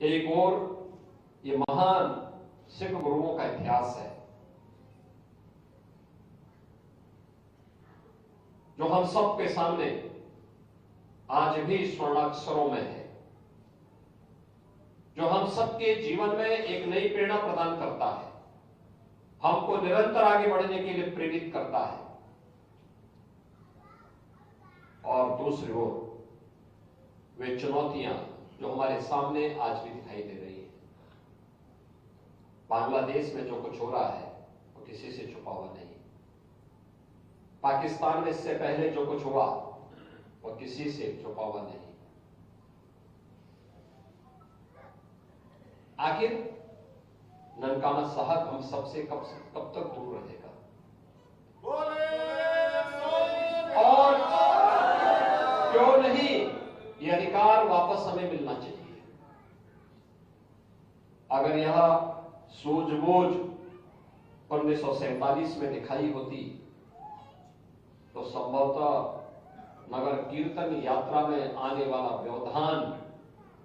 एक और ये महान सिख गुरुओं का इतिहास है जो हम सब के सामने आज भी स्वर्णाक्षरों में है, जो हम सबके जीवन में एक नई प्रेरणा प्रदान करता है, हमको निरंतर आगे बढ़ने के लिए प्रेरित करता है। और दूसरी ओर वे चुनौतियां जो हमारे सामने आज भी दिखाई दे रही है। बांग्लादेश में जो कुछ हो रहा है वो किसी से छुपा हुआ नहीं। पाकिस्तान में इससे पहले जो कुछ हुआ वो किसी से छुपा हुआ नहीं। आखिर ननकाना साहब हम सबसे कब तक दूर रहेगा? और क्यों नहीं ये अधिकार वापस हमें मिलना चाहिए। अगर यह सूझबूझ 1947 में दिखाई होती तो संभवतः नगर कीर्तन यात्रा में आने वाला व्यवधान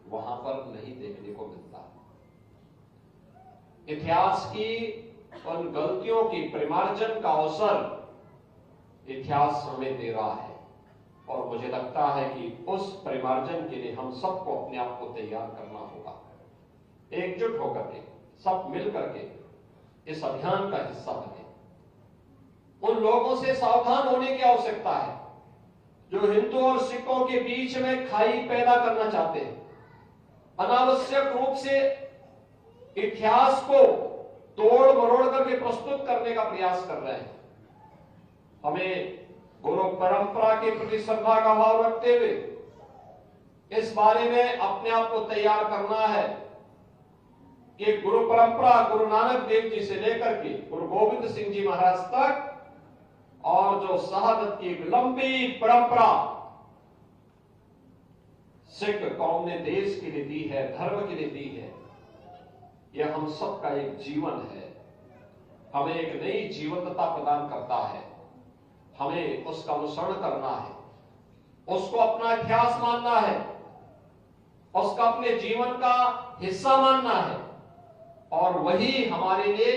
वहां पर नहीं देखने को मिलता। इतिहास की उन गलतियों की परिमार्जन का अवसर इतिहास हमें दे रहा है और मुझे लगता है कि उस परिमार्जन के लिए हम सबको अपने आप को तैयार करना होगा। एकजुट होकर के सब मिल करके इस अभियान का हिस्सा बने। उन लोगों से सावधान होने की आवश्यकता है जो हिंदू और सिखों के बीच में खाई पैदा करना चाहते हैं, अनावश्यक रूप से इतिहास को तोड़ मरोड़ करके प्रस्तुत करने का प्रयास कर रहे हैं। हमें गुरु परंपरा के प्रति श्रद्धा का भाव रखते हुए इस बारे में अपने आप को तैयार करना है कि गुरु परंपरा गुरु नानक देव जी से लेकर के गुरु गोविंद सिंह जी महाराज तक और जो शहादत की एक लंबी परंपरा सिख कौम ने देश के लिए दी है, धर्म के लिए दी है, यह हम सब का एक जीवन है। हमें एक नई जीवंतता प्रदान करता है। हमें उसका अनुसरण करना है, उसको अपना इतिहास मानना है, उसका अपने जीवन का हिस्सा मानना है और वही हमारे लिए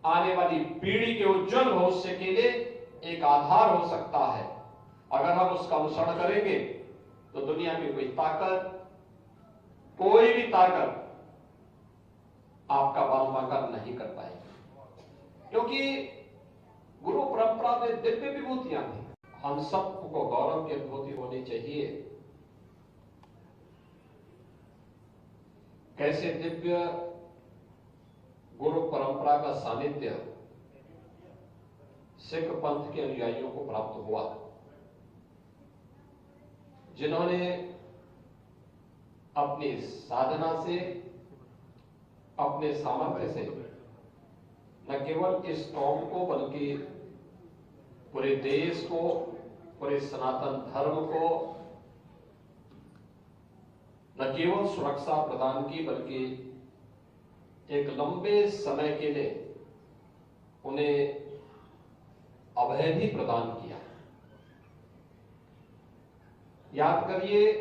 आने वाली पीढ़ी के उज्जवल भविष्य के लिए एक आधार हो सकता है। अगर हम उसका अनुसरण करेंगे तो दुनिया में कोई भी ताकत आपका बाल नहीं कर पाएगी, क्योंकि गुरु परंपरा में दिव्य विभूतियां थी। हम सबको गौरव की अनुभूति होनी चाहिए। कैसे दिव्य गुरु परंपरा का सानिध्य सिख पंथ के अनुयायियों को प्राप्त हुआ, जिन्होंने अपनी साधना से, अपने सामर्थ्य से न केवल इस कौम को बल्कि पूरे देश को, पूरे सनातन धर्म को न केवल सुरक्षा प्रदान की बल्कि एक लंबे समय के लिए उन्हें अभय भी प्रदान किया। याद करिए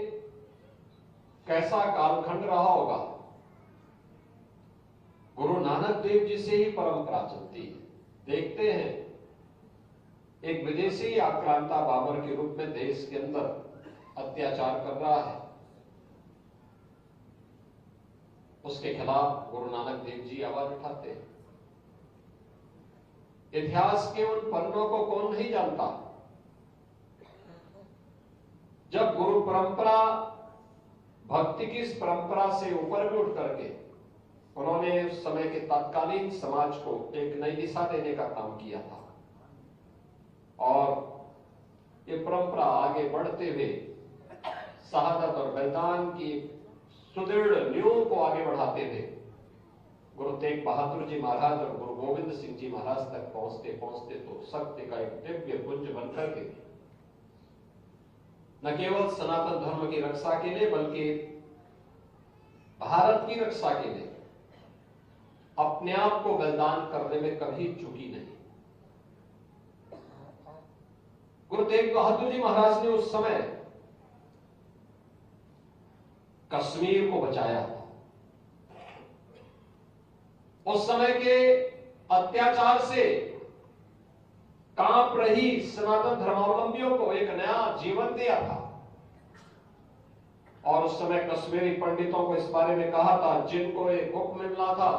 कैसा कालखंड रहा होगा। गुरु नानक देव जी से ही परंपरा चलती है। देखते हैं एक विदेशी आक्रांता बाबर के रूप में देश के अंदर अत्याचार कर रहा है, उसके खिलाफ गुरु नानक देव जी आवाज उठाते हैं। इतिहास के उन पन्नों को कौन नहीं जानता जब गुरु परंपरा भक्ति की इस परंपरा से ऊपर भी उठ करके उन्होंने उस समय के तत्कालीन समाज को एक नई दिशा देने का काम किया था और ये परंपरा आगे बढ़ते हुए शहादत और बलिदान की सुदृढ़ नींव को आगे बढ़ाते हुए गुरु तेग बहादुर जी महाराज और गुरु गोविंद सिंह जी महाराज तक पहुंचते पहुंचते तो सत्य का एक दिव्य पुंज बनकर के न केवल सनातन धर्म की रक्षा के लिए बल्कि भारत की रक्षा के लिए अपने आप को बलिदान करने में कभी चूकी नहीं। गुरु तेग बहादुर जी महाराज ने उस समय कश्मीर को बचाया था। उस समय के अत्याचार से कांप रही सनातन धर्मावलंबियों को एक नया जीवन दिया था। और उस समय कश्मीरी पंडितों को इस बारे में कहा था, जिनको एक हुक्म मिला था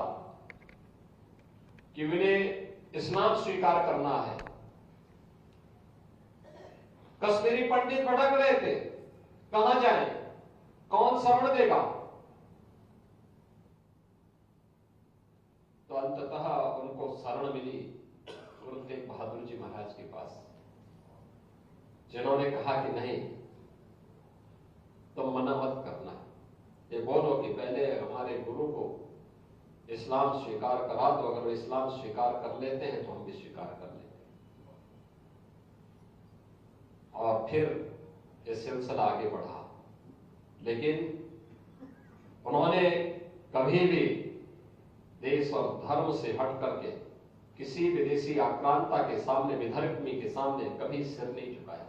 कि उन्हें इस्लाम स्वीकार करना है। कश्मीरी पंडित भटक रहे थे, कहां जाएं, कौन शरण देगा। तो अंततः उनको शरण मिली गुरु तेग बहादुर जी महाराज के पास, जिन्होंने कहा कि नहीं, तुम मना मत करना, ये बोलो कि पहले हमारे गुरु को इस्लाम स्वीकार करा दो, अगर वो इस्लाम स्वीकार कर लेते हैं तो हम भी स्वीकार कर लेते हैं। और फिर ये सिलसिला आगे बढ़ा। लेकिन उन्होंने कभी भी देश और धर्म से हट करके किसी विदेशी आक्रांता के सामने, विधर्मी के सामने कभी सिर नहीं झुकाया।